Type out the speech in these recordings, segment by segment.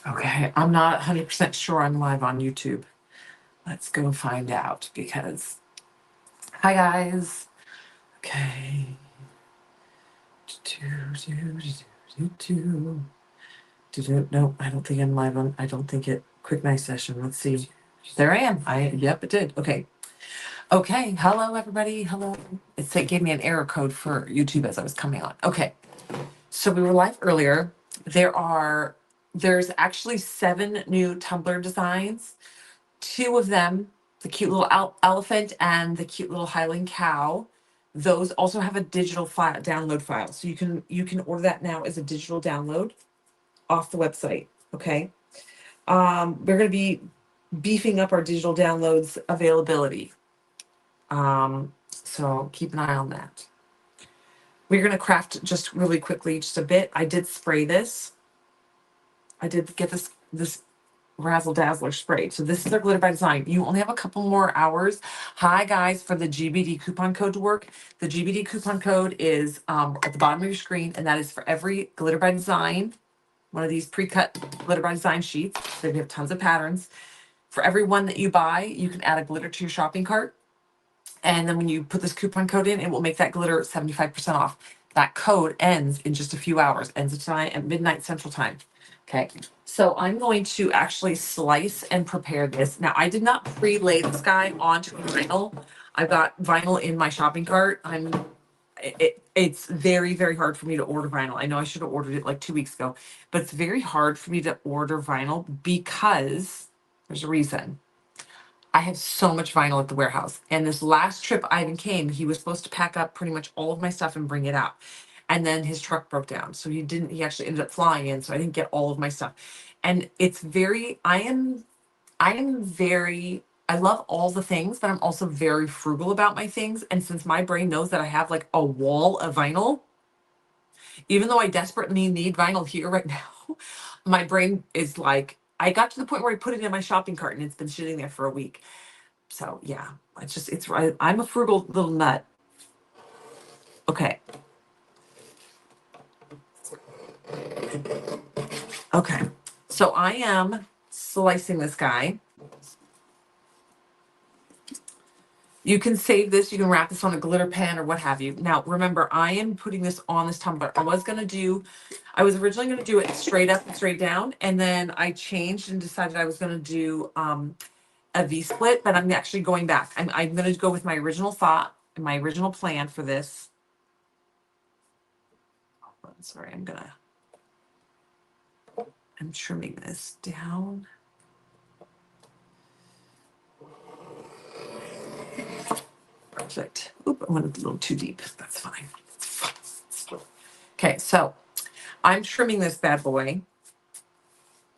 Okay, I'm not 100% sure I'm live on YouTube. Let's go find out because, hi guys. Okay. No, I don't think I'm live on, I don't think it, quick night session. Let's see. There I am. Yep, it did. Okay. Okay. Hello, everybody. Hello. It gave me an error code for YouTube as I was coming on. Okay. So we were live earlier. There's actually 7 new Tumblr designs. 2 of them, the cute little elephant and the cute little Highland cow, those also have a digital file download file. So you can order that now as a digital download off the website. Okay. We're gonna be beefing up our digital downloads availability. So keep an eye on that. We're gonna craft just really quickly, just a bit. I did spray this. I did get this Razzle Dazzler spray. So this is our glitter by design. You only have a couple more hours. Hi guys, for the GBD coupon code to work. The GBD coupon code is at the bottom of your screen, and that is for every glitter by design, one of these pre-cut glitter by design sheets. They have tons of patterns. For every one that you buy, you can add a glitter to your shopping cart. And then when you put this coupon code in, it will make that glitter 75% off. That code ends in just a few hours, ends tonight at midnight Central Time. Okay, so I'm going to actually slice and prepare this. Now, I did not pre-lay this guy onto vinyl. I've got vinyl in my shopping cart. It's very, very hard for me to order vinyl. I know I should have ordered it like 2 weeks ago, but it's very hard for me to order vinyl because there's a reason. I have so much vinyl at the warehouse. And this last trip Ivan came, he was supposed to pack up pretty much all of my stuff and bring it out. And then his truck broke down. So he actually ended up flying in. So I didn't get all of my stuff. And it's very, I love all the things, but I'm also very frugal about my things. And since my brain knows that I have like a wall of vinyl, even though I desperately need vinyl here right now, my brain is like, I got to the point where I put it in my shopping cart and it's been sitting there for a week. So yeah, I'm a frugal little nut. Okay. Okay. So I am slicing this guy. You can save this, you can wrap this on a glitter pen or what have you. Now, remember, I am putting this on this tumbler. I was originally gonna do it straight up and straight down, and then I changed and decided I was gonna do a V-split, but I'm actually going back. I'm gonna go with my original thought and my original plan for this. Sorry, I'm trimming this down. Perfect. Oop, I went a little too deep. That's fine. Okay, so I'm trimming this bad boy.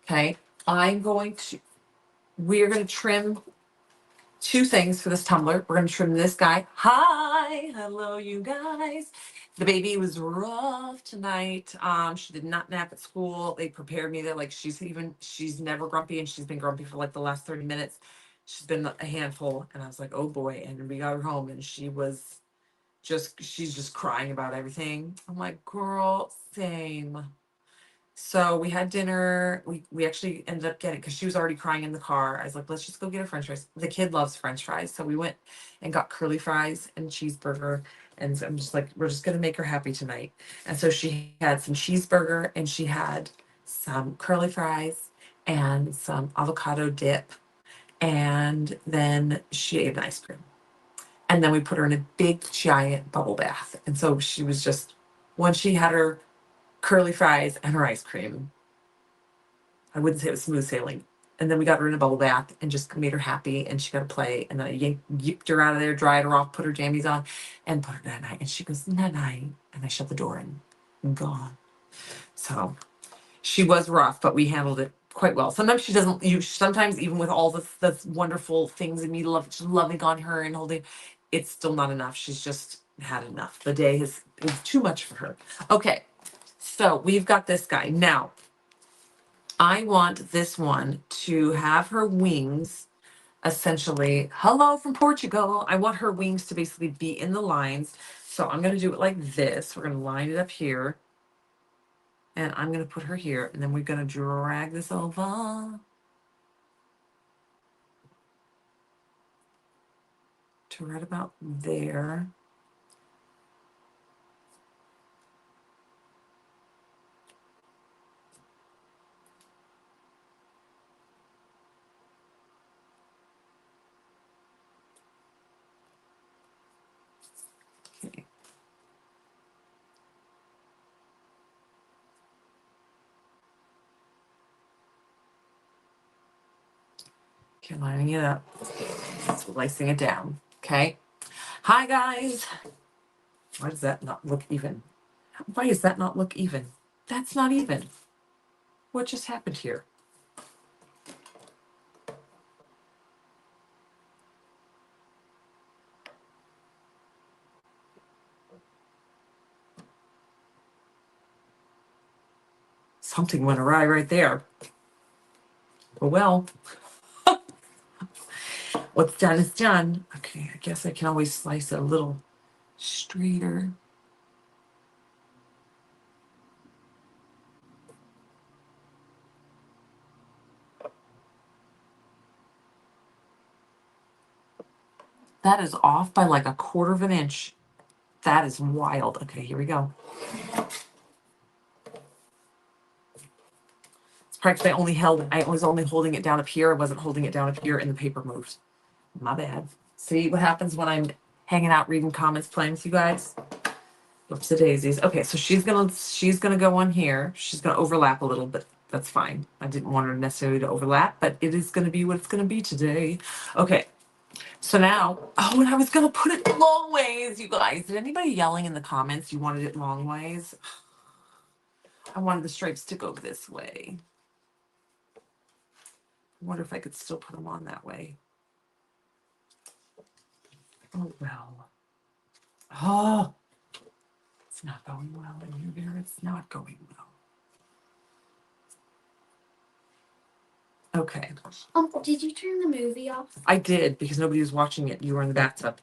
Okay, we're going to trim 2 things for this tumbler. We're going to trim this guy. Hi, hello, you guys. The baby was rough tonight. She did not nap at school. They prepared me that like she's never grumpy, and she's been grumpy for like the last 30 minutes. She's been a handful, and I was like, oh boy. And we got her home, and she's just crying about everything. I'm like, girl, same. So we had dinner. We actually ended up getting, because she was already crying in the car. I was like, let's just go get her French fries. The kid loves French fries, so we went and got curly fries and cheeseburger. And so I'm just like, we're just gonna make her happy tonight. And so she had some cheeseburger and she had some curly fries and some avocado dip, and then she ate an ice cream. And then we put her in a big giant bubble bath. And so she was just, once she had her curly fries and her ice cream, I wouldn't say it was smooth sailing. And then we got her in a bubble bath and just made her happy, and she got to play. And then I yipped her out of there, dried her off, put her jammies on, and put her night night. And she goes, night night. And I shut the door and gone. So she was rough, but we handled it quite well. Sometimes she doesn't, sometimes even with all the wonderful things in me loving on her and holding, it's still not enough. She's just had enough. The day is too much for her. Okay. So we've got this guy. Now, I want this one to have her wings essentially, hello from Portugal. I want her wings to basically be in the lines. So I'm going to do it like this. We're going to line it up here. And I'm going to put her here, and then we're going to drag this over to right about there. Okay. Okay, lining it up, slicing it down. Okay. Hi, guys. Why does that not look even? Why does that not look even? That's not even. What just happened here? Something went awry right there. Oh, well, what's done is done. Okay, I guess I can always slice it a little straighter. That is off by like a quarter of an inch. That is wild. Okay, here we go. It's practically I was only holding it down up here. I wasn't holding it down up here and the paper moved. My bad. See what happens when I'm hanging out reading comments, playing with you guys? Whoops the daisies. Okay, so she's gonna go on here. She's gonna overlap a little, but that's fine. I didn't want her necessarily to overlap, but it is gonna be what it's gonna be today. Okay, so now, oh, and I was gonna put it long ways, you guys. Did anybody yelling in the comments you wanted it long ways? I wanted the stripes to go this way. I wonder if I could still put them on that way. Oh well. Oh, it's not going well in here. It's not going well. Okay. Did you turn the movie off? I did because nobody was watching it. You were in the bathtub.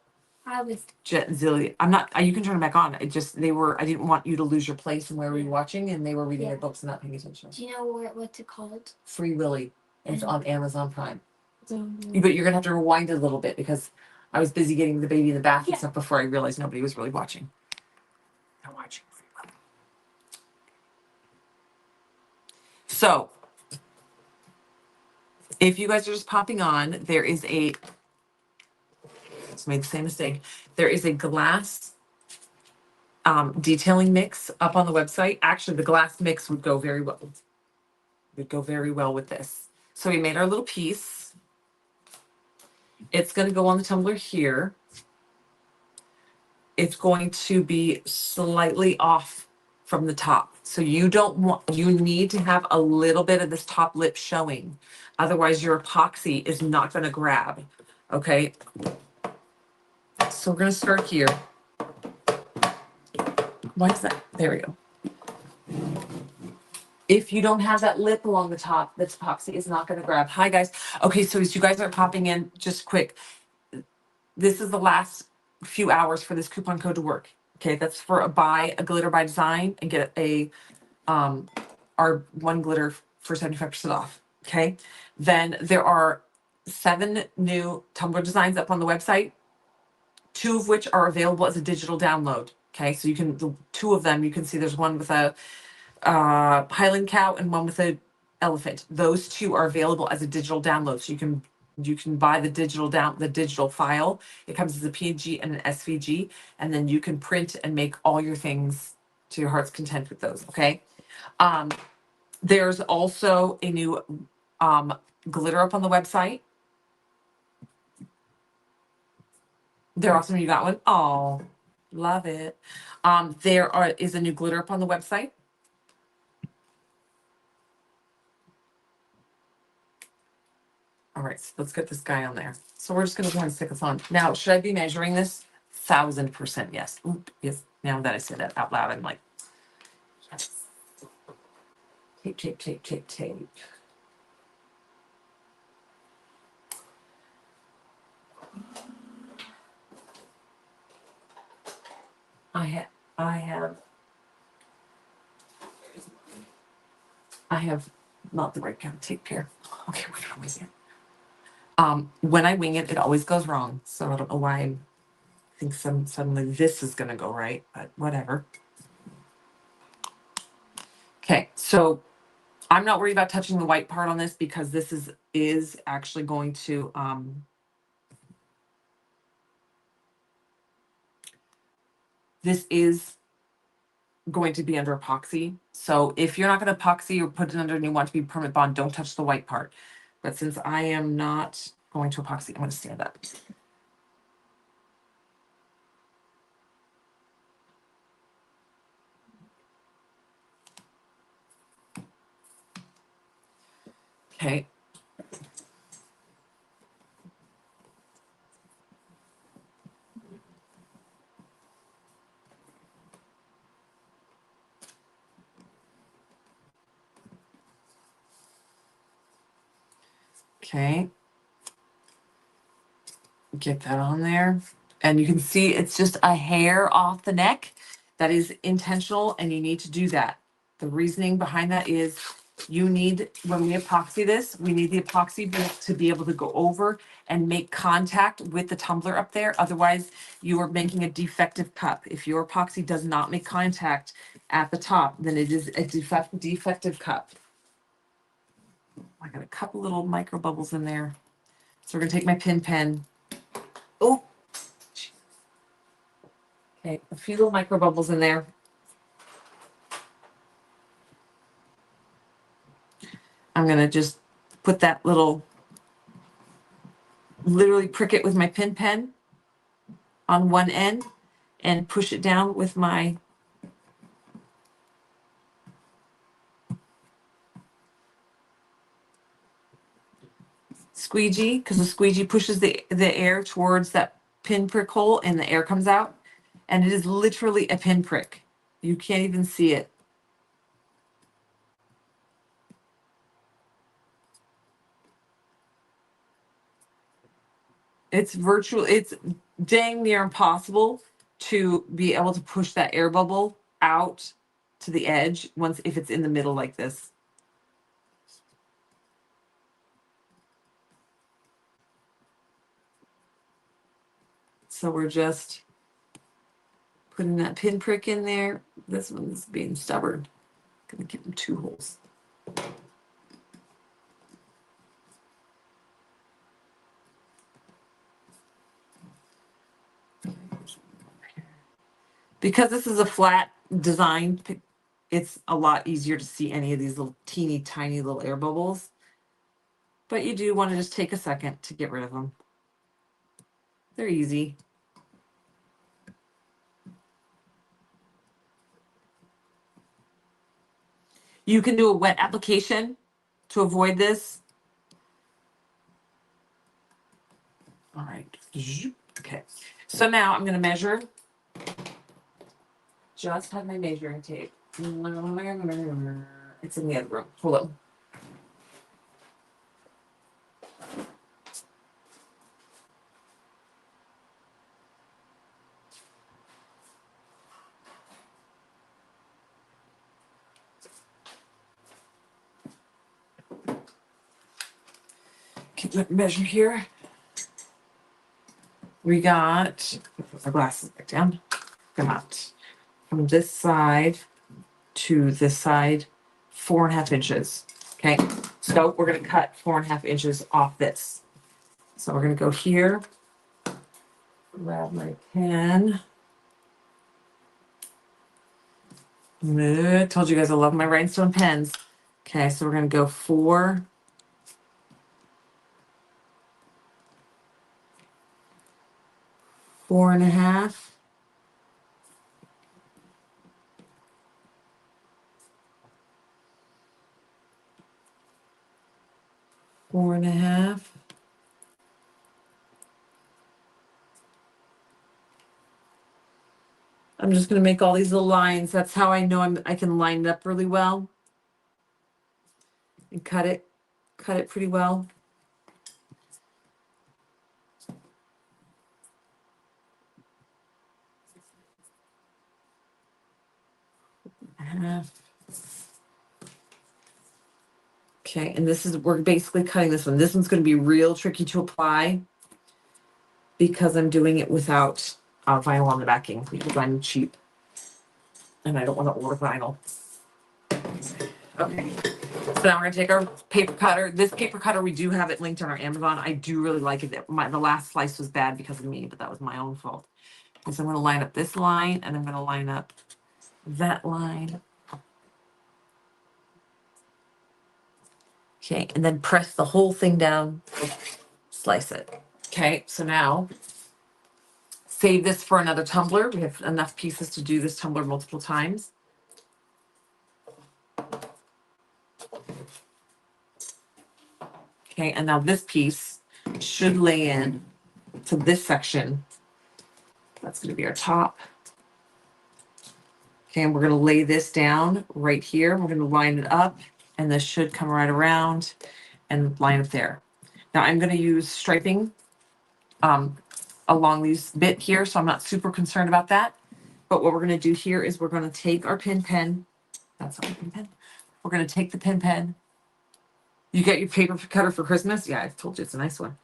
I was. Jet and Zilly. I'm not. You can turn it back on. It just they were. I didn't want you to lose your place in where we were watching, and they were reading their books and not paying attention. Do you know what's it called? Free Willy. It's on Amazon Prime. Mm-hmm. But you're gonna have to rewind it a little bit because I was busy getting the baby in the bath and stuff before I realized nobody was really watching. They're watching Free Willy. So if you guys are just popping on, there is a. Let's make the same mistake. There is a glass detailing mix up on the website. Actually, the glass mix would go very well. Would go very well with this. So we made our little piece. It's going to go on the tumbler here. It's going to be slightly off from the top. So you need to have a little bit of this top lip showing. Otherwise your epoxy is not going to grab. Okay. So we're going to start here. Why is that? There we go. If you don't have that lip along the top, this epoxy is not going to grab. Hi guys. Okay, so as you guys are popping in, just quick, this is the last few hours for this coupon code to work. Okay, that's for buy a glitter by design and get our one glitter for 75% off. Okay, then there are 7 new tumbler designs up on the website, 2 of which are available as a digital download. Okay, so the 2 of them you can see there's one with a Highland cow and one with a elephant. Those 2 are available as a digital download. So you can buy the digital file. It comes as a PNG and an SVG, and then you can print and make all your things to your heart's content with those. Okay. There's also a new glitter up on the website. They're awesome. You got one? Oh, love it. Is a new glitter up on the website. All right, so let's get this guy on there. So we're just gonna go ahead and stick this on. Now, should I be measuring this? 1000% yes. Oop, yes. Now that I say that out loud, I'm like, yes. Tape, tape, tape, tape, tape. I have I have not the right kind of tape here. Okay, we're gonna wing it. When I wing it, it always goes wrong. So I don't know why I think suddenly this is gonna go right, but whatever. Okay, so I'm not worried about touching the white part on this because this is actually going to this is going to be under epoxy. So if you're not going to epoxy or put it under and you want it to be permanent bond, don't touch the white part. But since I am not going to epoxy, I'm going to stand up. Okay. Okay. Get that on there. And you can see it's just a hair off the neck. That is intentional, and you need to do that. The reasoning behind that is you need, when we epoxy this, we need the epoxy to be able to go over and make contact with the tumbler up there. Otherwise, you are making a defective cup. If your epoxy does not make contact at the top, then it is a defective cup. I got a couple little micro bubbles in there. So we're gonna take my pin pen. Oh, okay, a few little micro bubbles in there. I'm gonna just put that literally prick it with my pin pen on one end and push it down with my squeegee, because the squeegee pushes the air towards that pin prick hole and the air comes out. And it is literally a pin prick. You can't even see it. It's dang near impossible to be able to push that air bubble out to the edge if it's in the middle like this. So we're just putting that pin prick in there. This one's being stubborn. Gonna give them 2 holes. Because this is a flat design, it's a lot easier to see any of these little teeny tiny little air bubbles. But you do want to just take a second to get rid of them. They're easy. You can do a wet application to avoid this. All right. Okay. So now I'm going to measure. Just had my measuring tape. It's in the other room. Hold on. Okay, let me measure here. We got, put my glasses back down. Got from this side to this side, 4.5 inches. Okay, so we're gonna cut 4.5 inches off this. So we're gonna go here, grab my pen. Told you guys I love my rhinestone pens. Okay, so we're gonna go 4. 4.5. 4.5. I'm just gonna make all these little lines. That's how I know I can line it up really well. And cut it pretty well. Half. Okay, and this is, we're basically cutting this one. This one's gonna be real tricky to apply because I'm doing it without vinyl on the backing because I'm cheap and I don't want to order vinyl. Okay, so now we're gonna take our paper cutter. This paper cutter, we do have it linked on our Amazon. I do really like it. The last slice was bad because of me, but that was my own fault. And so I'm gonna line up this line and I'm gonna line up that line. Okay, and then press the whole thing down, slice it. Okay, so now save this for another tumbler. We have enough pieces to do this tumbler multiple times. Okay, and now this piece should lay in to this section. That's gonna be our top. Okay, and we're gonna lay this down right here. We're gonna line it up and this should come right around and line up there. Now I'm gonna use striping along these bit here, so I'm not super concerned about that. But what we're gonna do here is we're gonna take our pin pen. That's not a pin pen. We're gonna take the pin pen. You get your paper cutter for Christmas? Yeah, I told you it's a nice one.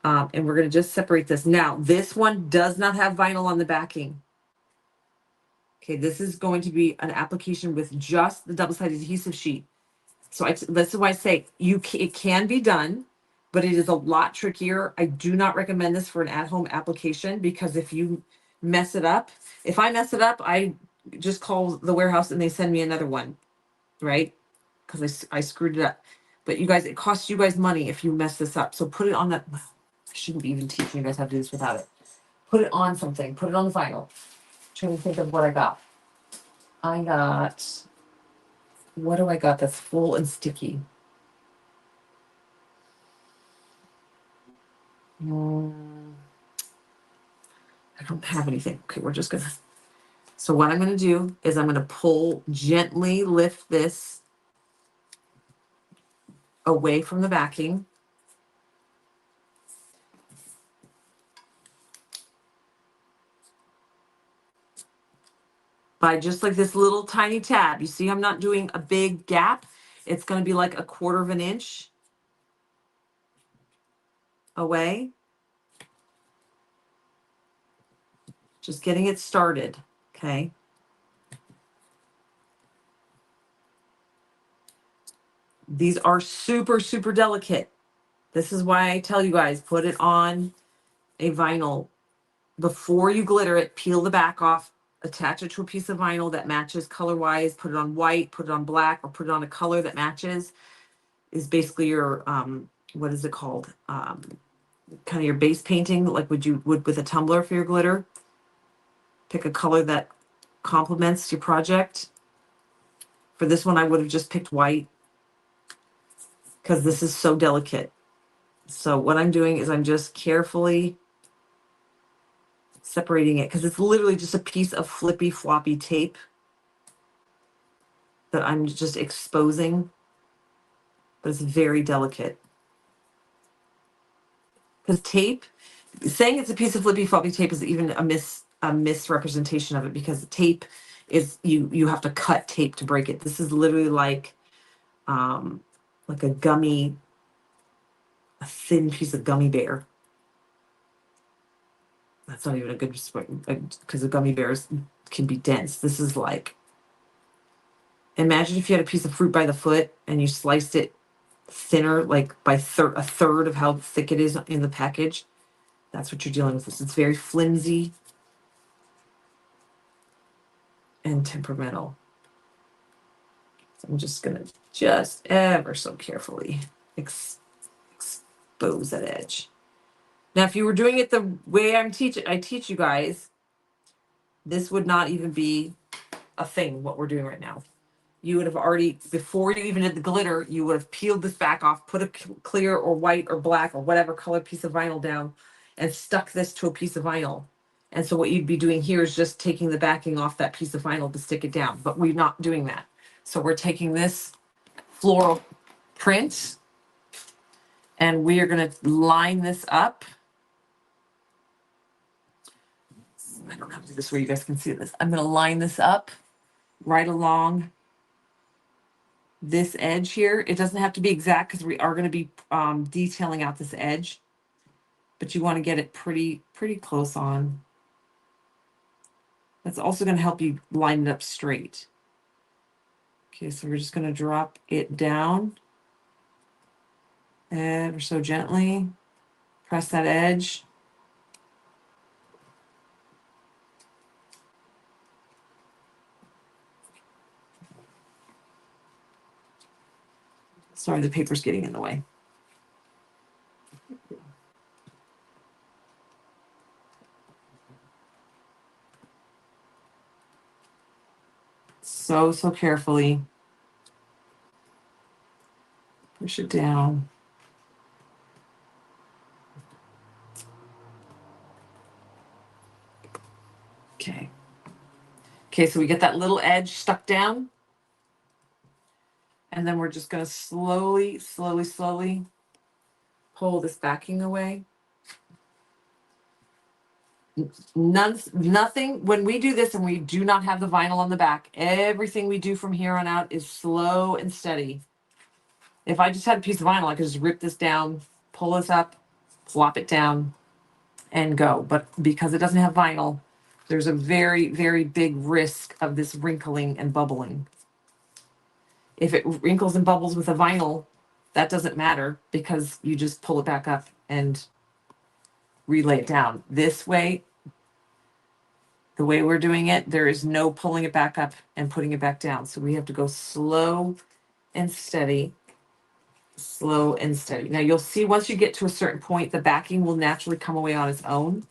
And we're gonna just separate this. Now, this one does not have vinyl on the backing. Okay, this is going to be an application with just the double-sided adhesive sheet. So this is why I say it can be done, but it is a lot trickier. I do not recommend this for an at-home application because if you mess it up, if I mess it up, I just call the warehouse and they send me another one, right? Because I screwed it up. But you guys, it costs you guys money if you mess this up. So put it on that. I shouldn't be even teaching you guys how to do this without it. Put it on something. Put it on the vinyl. Trying to think of what I got. What do I got that's full and sticky? I don't have anything. Okay, we're just gonna. So what I'm gonna do is I'm gonna gently lift this away from the backing. By just like this little tiny tab. You see, I'm not doing a big gap. It's gonna be like 1/4 of an inch away. Just getting it started, okay? These are super, super delicate. This is why I tell you guys, put it on a vinyl. Before you glitter it, peel the back off, attach it to a piece of vinyl that matches color-wise, put it on white, put it on black, or put it on a color that matches, is basically your, what is it called? Kind of your base painting, like you would with a tumbler for your glitter. Pick a color that complements your project. For this one, I would have just picked white because this is so delicate. So what I'm doing is I'm just carefully separating it because it's literally just a piece of flippy floppy tape that I'm just exposing, but it's very delicate. Because tape, saying it's a piece of flippy floppy tape is even a misrepresentation of it because the tape is you have to cut tape to break it. This is literally like a thin piece of gummy bear. That's not even a good because the gummy bears can be dense. This is like, imagine if you had a piece of fruit by the foot and you sliced it thinner, like by a third of how thick it is in the package. That's what you're dealing with. It's very flimsy and temperamental. So I'm just gonna ever so carefully expose that edge. Now, if you were doing it the way I teach you guys, this would not even be a thing, what we're doing right now. You would have already, before you even did the glitter, you would have peeled this back off, put a clear or white or black or whatever color piece of vinyl down and stuck this to a piece of vinyl. And so what you'd be doing here is just taking the backing off that piece of vinyl to stick it down, but we're not doing that. So we're taking this floral print and we are going to line this up. I don't have to do this where you guys can see this. I'm going to line this up right along this edge here. It doesn't have to be exact because we are going to be detailing out this edge, but you want to get it pretty close on. That's also going to help you line it up straight. Okay, so we're just going to drop it down ever so gently. Press that edge. Sorry, the paper's getting in the way. So carefully. Push it down. Okay. Okay, so we get that little edge stuck down. And then we're just going to slowly pull this backing away. Nothing, when we do this and we do not have the vinyl on the back, everything we do from here on out is slow and steady. If I just had a piece of vinyl, I could just rip this down, pull this up, plop it down, and go. But because it doesn't have vinyl, there's a very big risk of this wrinkling and bubbling. If it wrinkles and bubbles with a vinyl, that doesn't matter because you just pull it back up and relay it down. This way, the way we're doing it, there is no pulling it back up and putting it back down. So we have to go slow and steady, slow and steady. Now you'll see once you get to a certain point, the backing will naturally come away on its own.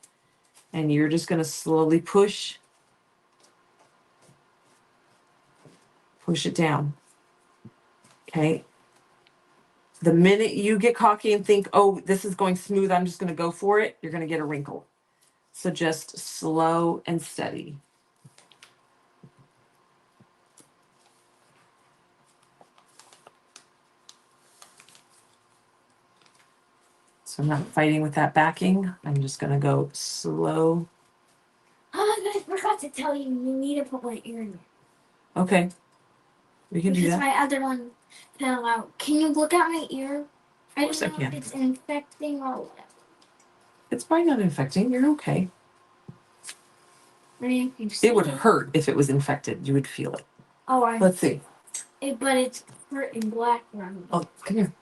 And you're just going to slowly push it down. Okay. The minute you get cocky and think, oh, this is going smooth, I'm just going to go for it, you're going to get a wrinkle. So just slow and steady. So I'm not fighting with that backing. I'm just going to go slow. Oh, I forgot to tell you, you need to put my ear in there. Okay. We can do Because that. my other one fell out. Can you look at my ear? Of course I don't know can. if it's infecting or whatever. It's probably not infecting. You're okay. I mean, you see It would hurt if it was infected. You would feel it. Oh, Let's see. But it's hurt in black around. Oh, come here.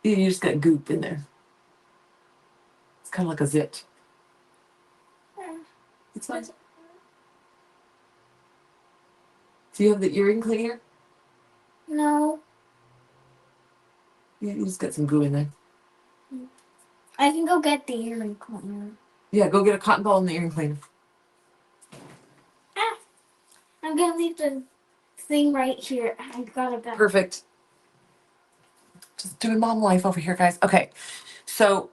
You just got goop in there. It's kind of like a zit. It's fine. Do you have the earring cleaner? No. Yeah, you just got some goo in there. I can go get the earring cleaner. Yeah, go get a cotton ball and the earring cleaner. I'm gonna leave the thing right here. I gotta go. Perfect. Just doing mom life over here, guys. Okay, so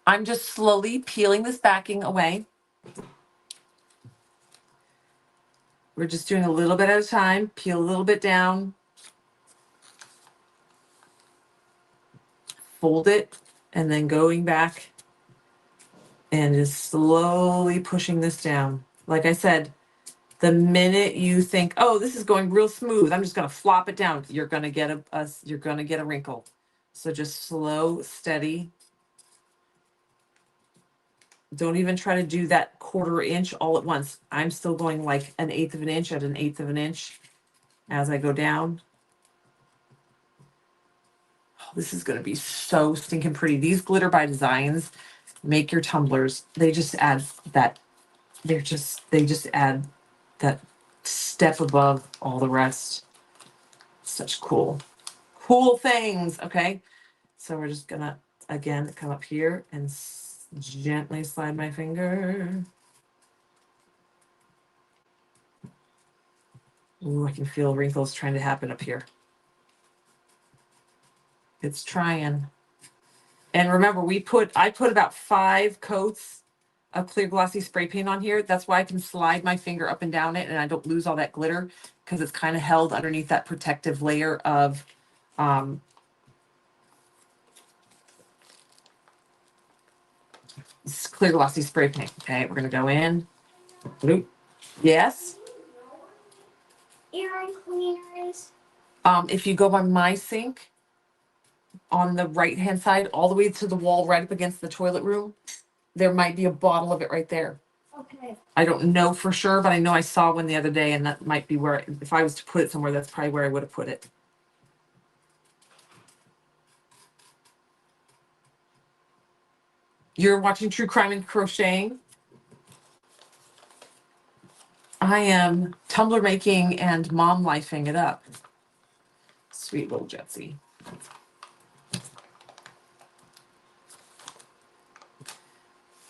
I'm just slowly peeling this backing away. We're just doing a little bit at a time. Peel a little bit down. Fold it, and then going back and just slowly pushing this down. Like I said, the minute you think, oh, this is going real smooth, I'm just going to flop it down, you're going to get you're going to get a wrinkle. So just slow, steady. Don't even try to do that 1/4 inch all at once. I'm still going like 1/8 of an inch at 1/8 of an inch as I go down. Oh, this is going to be so stinking pretty. These Glitter by Designs make your tumblers. They just add that. They just add that step above all the rest. Such cool things. Okay. So we're just gonna, again, come up here and gently slide my finger. Ooh, I can feel wrinkles trying to happen up here. It's trying. And remember, I put about 5 coats of clear glossy spray paint on here. That's why I can slide my finger up and down it and I don't lose all that glitter because it's kind of held underneath that protective layer of clear glossy spray paint. Okay, we're gonna go in. Bloop. Yes. earring cleaner is? If you go by my sink on the right hand side, all the way to the wall right up against the toilet room, there might be a bottle of it right there. Okay. I don't know for sure, but I know I saw one the other day, and that might be where, if I was to put it somewhere, that's probably where I would have put it. You're watching True Crime and Crocheting. I am tumbler making and mom lifing it up. Sweet little Jetsy.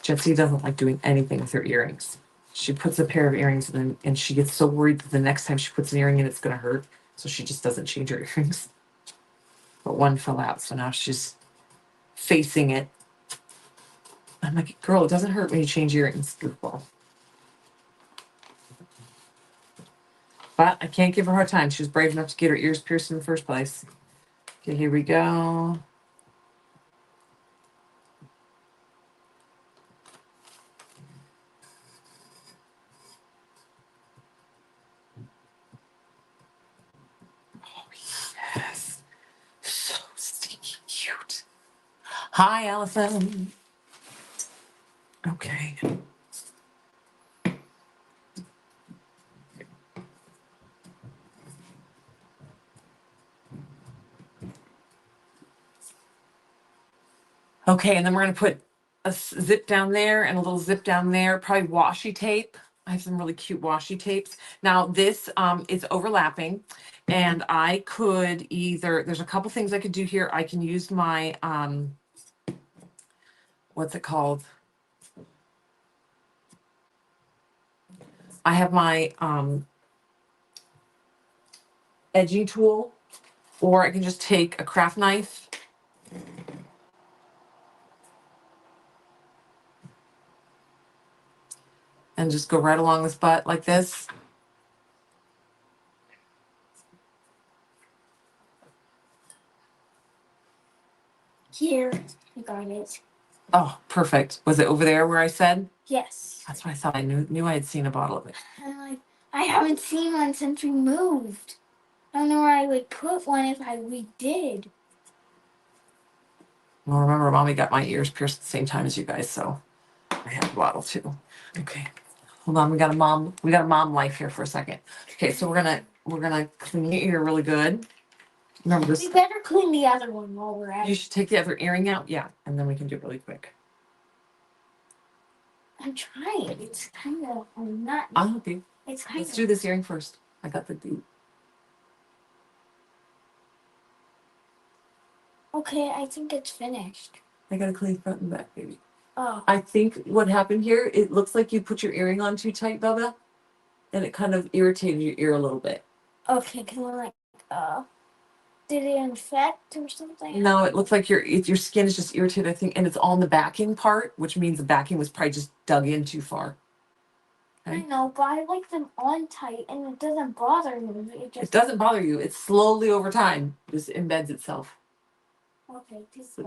Jetsy doesn't like doing anything with her earrings. She puts a pair of earrings in and she gets so worried that the next time she puts an earring in, it's going to hurt. So she just doesn't change her earrings. But one fell out, so now she's facing it. I'm like, girl, it doesn't hurt when you change earrings. Goofball. But I can't give her a hard time. She was brave enough to get her ears pierced in the first place. Okay, here we go. Oh, yes. So stinky cute. Hi, Allison. Okay. Okay, and then we're gonna put a zip down there and a little zip down there, probably washi tape. I have some really cute washi tapes. Now this is overlapping, and I could either, there's a couple things I could do here. I can use my what's it called? I have my edging tool, or I can just take a craft knife and just go right along this butt like this. Here, I got it. Oh, perfect. Was it over there where I said? Yes. That's what I thought. I knew I had seen a bottle of it. I'm like, I haven't seen one since we moved. I don't know where I would put one if we did. Well, remember, mommy got my ears pierced at the same time as you guys, so I have a bottle too. Okay, hold on. We got a mom life here for a second. Okay, so we're gonna clean your ear really good. Remember this. We better clean the other one while we're at You it. should take the other earring out, yeah, and then we can do it really quick. I'm trying. It's kind of, I'm not. I'll help you. It's kind Let's of. do this earring first. I got the deep. Okay, I think it's finished. I gotta clean front and back, baby. Oh. I think what happened here, it looks like you put your earring on too tight, Bubba, and it kind of irritated your ear a little bit. Okay, can we did it infect or something? No, it looks like your skin is just irritated, I think, and it's on the backing part, which means the backing was probably just dug in too far. I know, but I like them on tight, and it doesn't bother me. It doesn't bother you. It's slowly over time just embeds itself. Okay, this is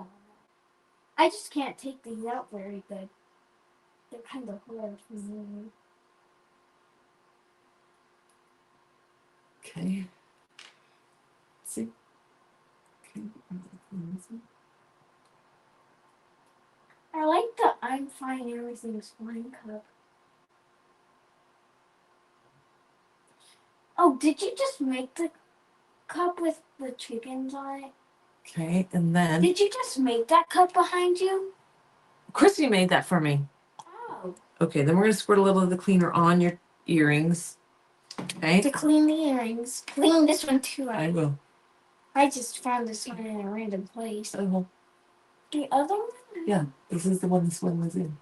I just can't take these out very good. They're kind of hard for me. Okay. See. Okay. I like the I'm fine, everything's fine cup. Oh, did you just make the cup with the chickens on it? Okay, and then Did you just make that cup behind you? Christy made that for me. Oh. Okay, then we're gonna squirt a little of the cleaner on your earrings. Okay. To clean the earrings. Clean this one too. I will. I just found this one in a random place. Oh, The other one? yeah, this is the one this one was in.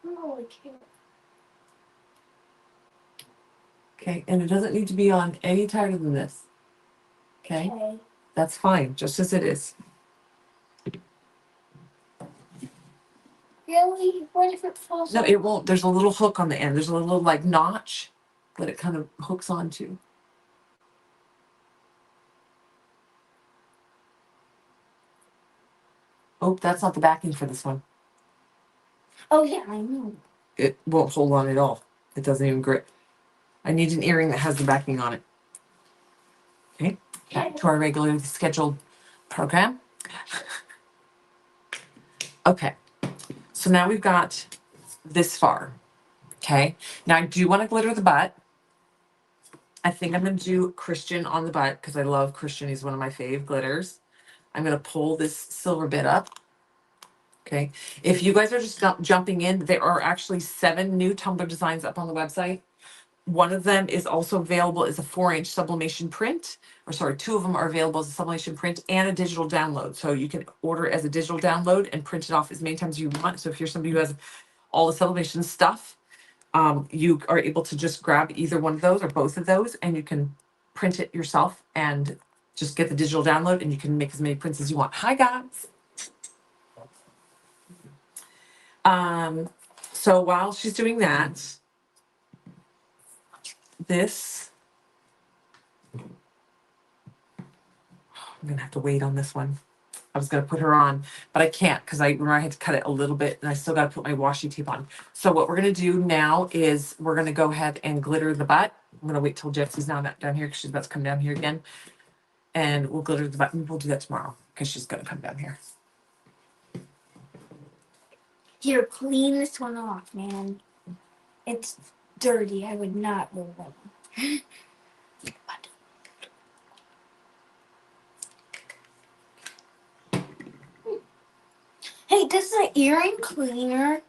I don't really care. Okay, and it doesn't need to be on any tighter than this. Okay, that's fine, just as it is. Really? What if it falls No, off? it won't. There's a little hook on the end. There's a little like notch that it kind of hooks onto. Oh, that's not the backing for this one. Oh yeah, I know. It won't hold on at all. It doesn't even grip. I need an earring that has the backing on it. Okay, back to our regularly scheduled program. Okay, so now we've got this far. Okay, now I do want to glitter the butt. I think I'm going to do Christian on the butt because I love Christian. He's one of my fave glitters. I'm going to pull this silver bit up. Okay, if you guys are just jumping in, there are actually 7 new tumbler designs up on the website. One of them is also available as a 4-inch sublimation print, or sorry, 2 of them are available as a sublimation print and a digital download. So you can order as a digital download and print it off as many times as you want. So if you're somebody who has all the sublimation stuff, you are able to just grab either one of those or both of those, and you can print it yourself and just get the digital download, and you can make as many prints as you want. Hi guys. So while she's doing that, this, I'm gonna have to wait on this one. I was gonna put her on, but I can't because I remember I had to cut it a little bit and I still gotta put my washi tape on. So what we're gonna do now is we're gonna go ahead and glitter the butt. I'm gonna wait till Jesse's now down here because she's about to come down here again. And we'll glitter the butt, and we'll do that tomorrow because she's gonna come down here. Here, clean this one off, man. It's dirty. I would not move it. Hey, does the earring cleaner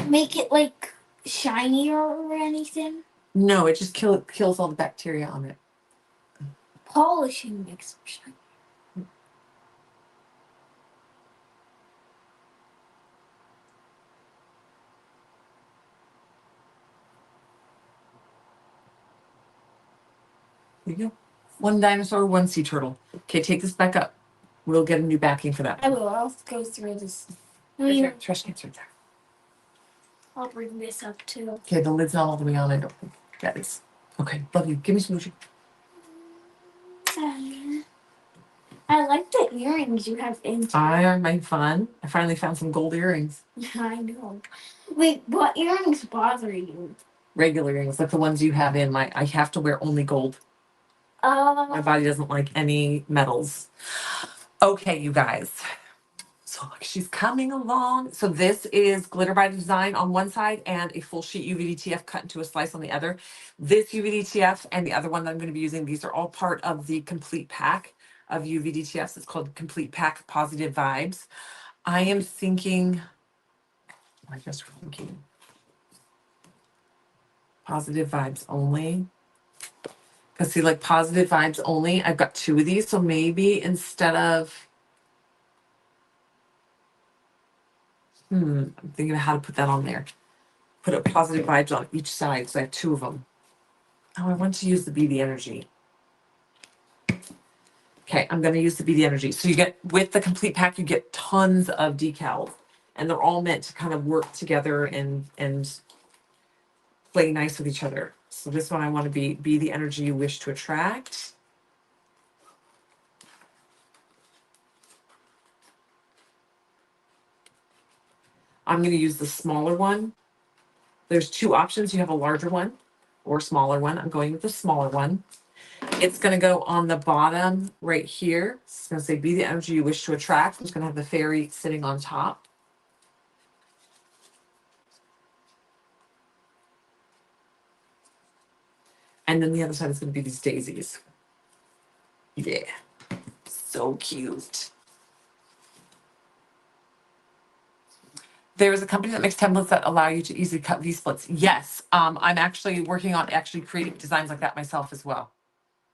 make it like shinier or anything? No, it just kills all the bacteria on it. Polishing makes it shiny. There you go. 1 dinosaur, 1 sea turtle. Okay, take this back up. We'll get a new backing for that. I will. I'll go through this. Trash can's right there. I'll bring this up too. Okay, the lid's not all the way on, I don't think. That is. Okay, love you. Give me some smoochie. I like the earrings you have in. I made fun. I finally found some gold earrings. I know. Wait, what earrings bother you? Regular earrings, like the ones you have in my. I have to wear only gold. My body doesn't like any metals. Okay, you guys. So look, she's coming along. So this is Glitter by Design on one side and a full sheet UVDTF cut into a slice on the other. This UVDTF and the other one that I'm going to be using, these are all part of the complete pack of UVDTFs. It's called Complete Pack Positive Vibes. I am thinking, I guess we're thinking Positive Vibes only. Because see, like Positive Vibes only, I've got 2 of these. So maybe instead of, I'm thinking of how to put that on there. Put a Positive Vibes on each side, so I have 2 of them. Oh, I want to use the Be the Energy. Okay, I'm going to use the Be the Energy. So you get, with the complete pack, you get tons of decals. And they're all meant to kind of work together and play nice with each other. So this one I want to be the energy you wish to attract. I'm going to use the smaller one. There's 2 options. You have a larger one or a smaller one. I'm going with the smaller one. It's going to go on the bottom right here. It's going to say, be the energy you wish to attract. It's going to have the fairy sitting on top. And then the other side is going to be these daisies. Yeah. So cute. There's a company that makes templates that allow you to easily cut V-splits. Yes, I'm actually working on creating designs like that myself as well,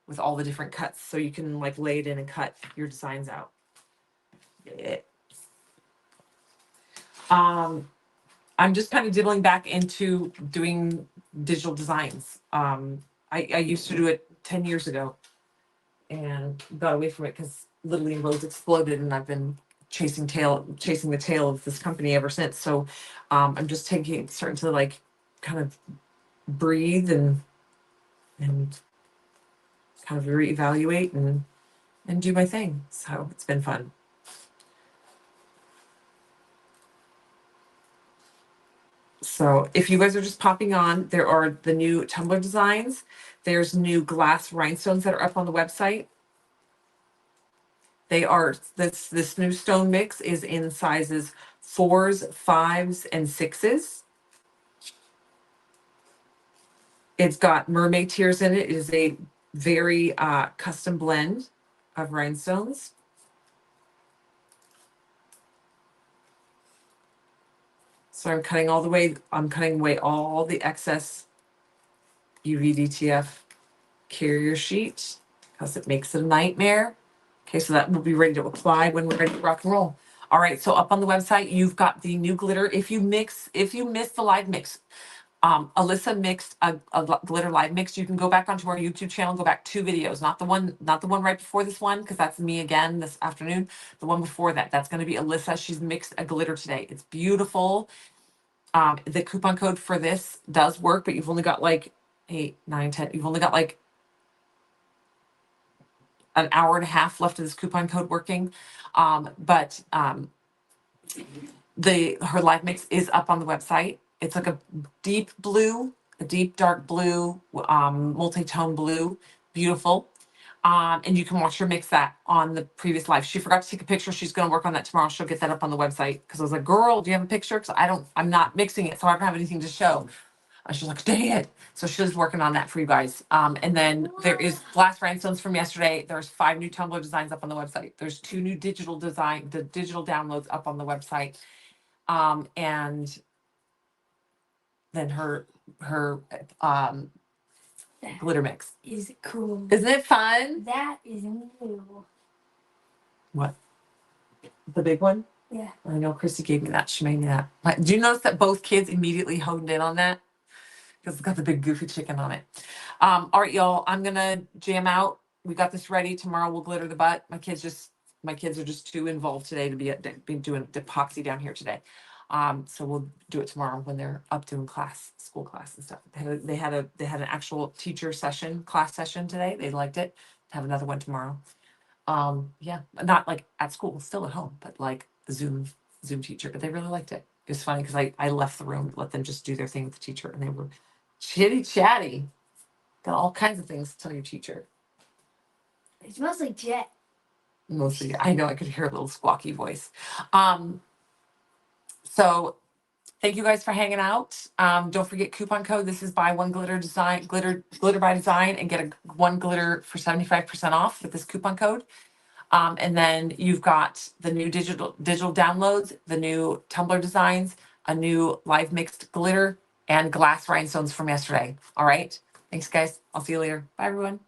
with all the different cuts, so you can like lay it in and cut your designs out. Yeah. I'm just kind of dibbling back into doing digital designs. I used to do it 10 years ago and got away from it because Little Rose exploded, and I've been chasing the tail of this company ever since. So I'm just starting to like kind of breathe and kind of reevaluate and do my thing. So it's been fun. So if you guys are just popping on, there are the new tumbler designs. There's new glass rhinestones that are up on the website. They are, this new stone mix is in sizes 4s, 5s, and 6s. It's got mermaid tears in it. It is a very custom blend of rhinestones. So I'm cutting away all the excess UV-DTF carrier sheet because it makes it a nightmare. Okay, so that will be ready to apply when we're ready to rock and roll. All right, so up on the website, you've got the new glitter. If you missed the live mix, Alyssa mixed a glitter live mix. You can go back onto our YouTube channel, go back 2 videos, not the one right before this one, because that's me again this afternoon. The one before that, that's going to be Alyssa. She's mixed a glitter today. It's beautiful. The coupon code for this does work, but you've only got like 8, 9, 10. You've only got like an hour and a half left of this coupon code working. But her live mix is up on the website. It's like a deep dark blue, multi-tone blue, beautiful. And you can watch her mix that on the previous live. She forgot to take a picture. She's going to work on that tomorrow. She'll get that up on the website. Cause I was like, girl, do you have a picture? Cause I'm not mixing it. So I don't have anything to show. She's like, dang it. So she's working on that for you guys. And then there is glass rhinestones from yesterday. There's 5 new tumbler designs up on the website. There's 2 new the digital downloads up on the website. And then her glitter mix. Is cool. Isn't it fun? That is new. What? The big one? Yeah. I know Christy gave me that. She made me that. Do you notice that both kids immediately honed in on that? Because it's got the big goofy chicken on it. All right, y'all. I'm gonna jam out. We got this ready. Tomorrow we'll glitter the butt. My kids are just too involved today to be doing epoxy down here today. So we'll do it tomorrow when they're up doing school class and stuff. They had an actual teacher class session today. They liked it. Have another one tomorrow. Yeah, not like at school, still at home, but like the Zoom teacher. But they really liked it. It was funny because I left the room, let them just do their thing with the teacher, and they were chitty chatty. Got all kinds of things to tell your teacher. It smells like jet. Mostly, I know I could hear a little squawky voice. So thank you guys for hanging out. Don't forget coupon code. This is buy one glitter by design and get one glitter for 75% off with this coupon code. And then you've got the new digital downloads, the new tumbler designs, a new live mixed glitter, and glass rhinestones from yesterday. All right. Thanks, guys. I'll see you later. Bye, everyone.